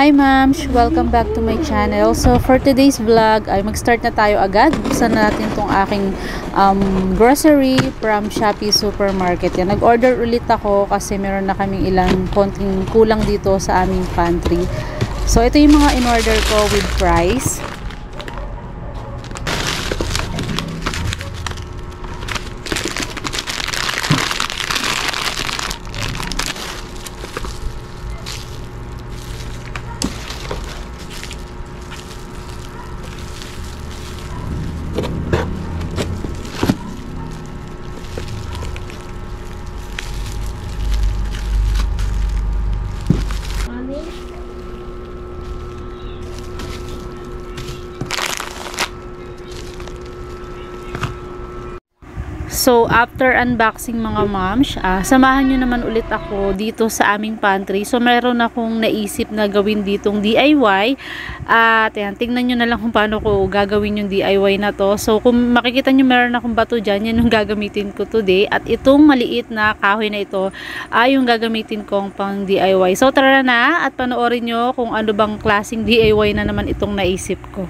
Hi ma'ams! Welcome back to my channel. So for today's vlog ay mag-start na tayo agad. Buksan natin tong aking grocery from Shopee Supermarket. Yan, nag-order ulit ako kasi meron na kaming ilang konting kulang dito sa aming pantry. So ito yung mga in-order ko with price. So, after unboxing mga moms, samahan nyo naman ulit ako dito sa aming pantry. So, meron akong naisip na gawin ditong DIY. At yan, tingnan nyo na lang kung paano ko gagawin yung DIY na to. So, kung makikita nyo meron akong bato dyan, yan yung gagamitin ko today. At itong maliit na kahoy na ito ay yung gagamitin kong pang DIY. So, tara na at panoorin nyo kung ano bang klaseng DIY na naman itong naisip ko.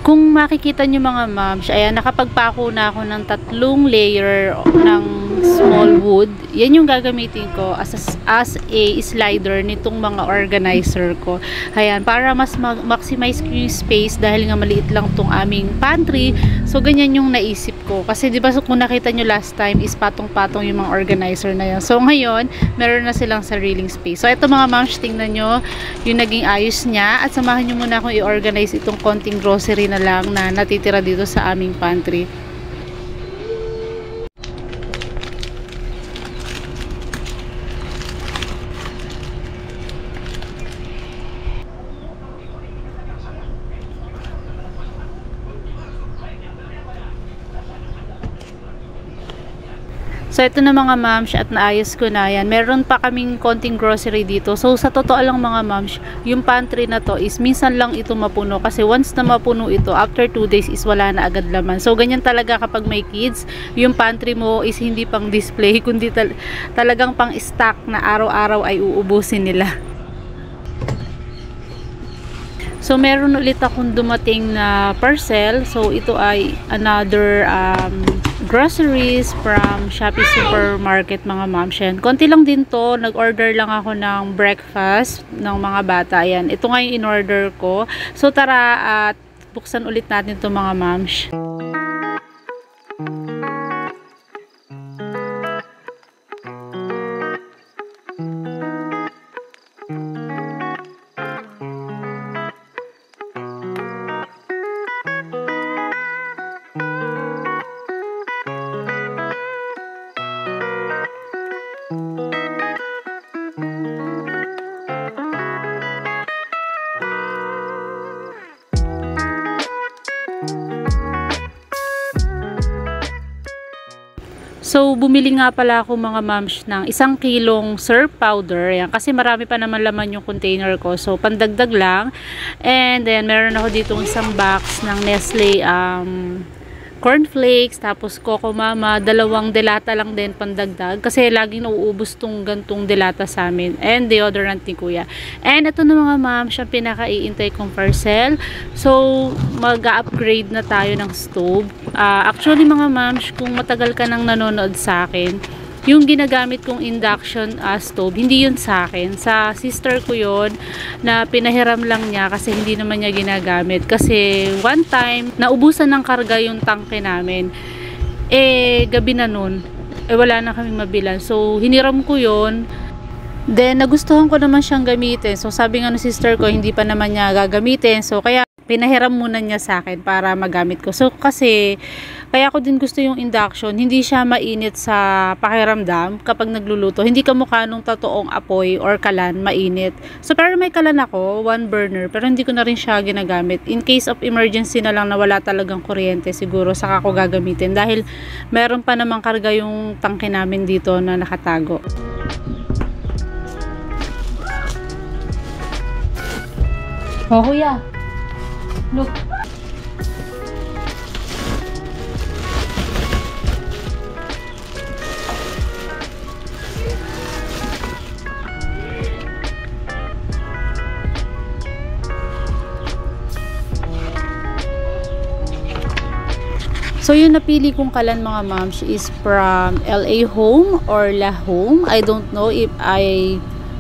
Kung makikita nyo mga moms, ayan, nakapagpako na ako ng 3 layer ng small wood. Yan yung gagamitin ko as a slider nitong mga organizer ko. Ayan, para mas maximize ko yung space dahil nga maliit lang tong aming pantry. So, ganyan yung naisip ko. Kasi diba kung nakita nyo last time is patong-patong yung mga organizer na yan. So, ngayon, meron na silang sariling space. So, ito mga moms, tingnan nyo yung naging ayos niya. At samahan nyo muna akong i-organize itong konting grocery na lang na natitira dito sa aming pantry. So, ito na mga moms at naayos ko na yan. Meron pa kaming konting grocery dito. So, sa totoo lang mga moms, yung pantry na to is minsan lang ito mapuno. Kasi once na mapuno ito, after 2 days is wala na agad laman. So, ganyan talaga kapag may kids, yung pantry mo is hindi pang display, kundi talagang pang stock na araw-araw ay uubusin nila. So, meron ulit akong dumating na parcel. So, ito ay another groceries from Shopee Supermarket mga moms. Yan. Konti lang din to. Nag-order lang ako ng breakfast ng mga bata. Yan. Ito nga yung in-order ko. So, tara at buksan ulit natin to mga moms. So, bumili nga pala ako mga moms ng 1 kilong syrup powder. Yan, kasi marami pa naman laman yung container ko. So, pandagdag lang. And then, meron ako ditong isang box ng Nestle cornflakes, tapos Coco Mama, 2 delata lang din pandagdag. Kasi laging nauubos tong gantong delata sa amin. And deodorant ni Kuya. And ito na mga moms, siya pinaka-iintay kong parcel. So, mag-upgrade na tayo ng stove. Actually mga moms, kung matagal ka nang nanonood sa akin, yung ginagamit kong induction stove, hindi yun sa akin. Sa sister ko yun, na pinahiram lang niya kasi hindi naman niya ginagamit. Kasi one time, naubusan ng karga yung tangke namin. Gabi na nun, wala na kaming mabilan. So, hiniram ko yun. Then, nagustuhan ko naman siyang gamitin. So, sabi nga ng sister ko, hindi pa naman niya gagamitin. So, kaya pinahiram muna niya sa akin para magamit ko. So kasi kaya ko din gusto yung induction, hindi siya mainit sa pakiramdam kapag nagluluto. Hindi kamukha nung totoong apoy or kalan, mainit. So pero may kalan ako, 1 burner, pero hindi ko na rin siya ginagamit. In case of emergency na lang na wala talagang kuryente, siguro saka ko gagamitin dahil meron pa namang karga yung tangke namin dito na nakatago. Oh, kuya. Look. So yung napili kong kalan mga moms is from LA Home or La Home. I don't know if I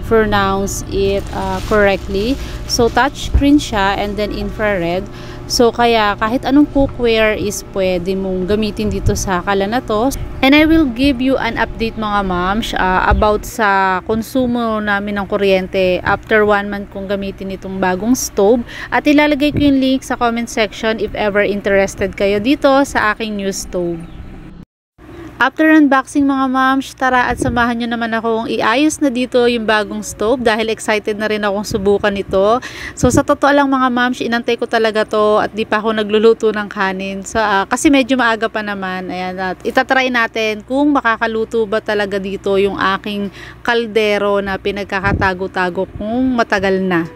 pronounce it correctly. So touchscreen siya and then infrared. So kaya kahit anong cookware is pwede mong gamitin dito sa kalan na to. And I will give you an update mga moms about sa konsumo namin ng kuryente after 1 month kong gamitin itong bagong stove. At ilalagay ko yung link sa comment section if ever interested kayo dito sa aking new stove. After unboxing mga moms, tara at samahan nyo naman akong iayos na dito yung bagong stove dahil excited na rin akong subukan ito. So sa totoo lang mga moms, inantay ko talaga to at di pa ako nagluluto ng kanin. So, kasi medyo maaga pa naman. Ayan, at itatry natin kung makakaluto ba talaga dito yung aking kaldero na pinagkakatago-tago kung matagal na.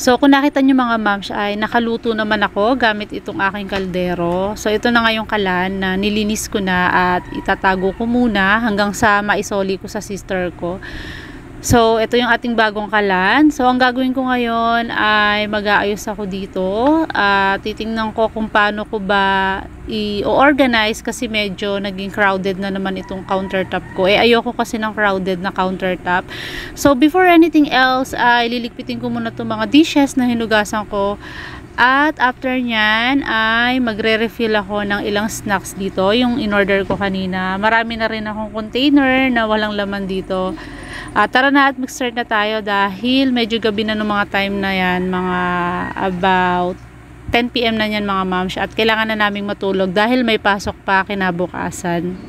So kung nakita nyo mga moms ay nakaluto naman ako gamit itong aking kaldero. So ito na nga yung kalan na nilinis ko na at itatago ko muna hanggang sa maisoli ko sa sister ko. So ito yung ating bagong kalan. So ang gagawin ko ngayon ay mag-aayos ako dito. Titingnan ko kung paano ko ba i-organize kasi medyo naging crowded na naman itong countertop ko. Ayoko kasi ng crowded na countertop. So before anything else, liligpitin ko muna itong mga dishes na hinugasan ko. At after nyan ay magre-refill ako ng ilang snacks dito. Yung in-order ko kanina. Marami na rin akong container na walang laman dito. Tara na at mag-start na tayo dahil medyo gabi na ng mga time na yan. Mga about 10 PM na yan mga moms. At kailangan na naming matulog dahil may pasok pa kinabukasan.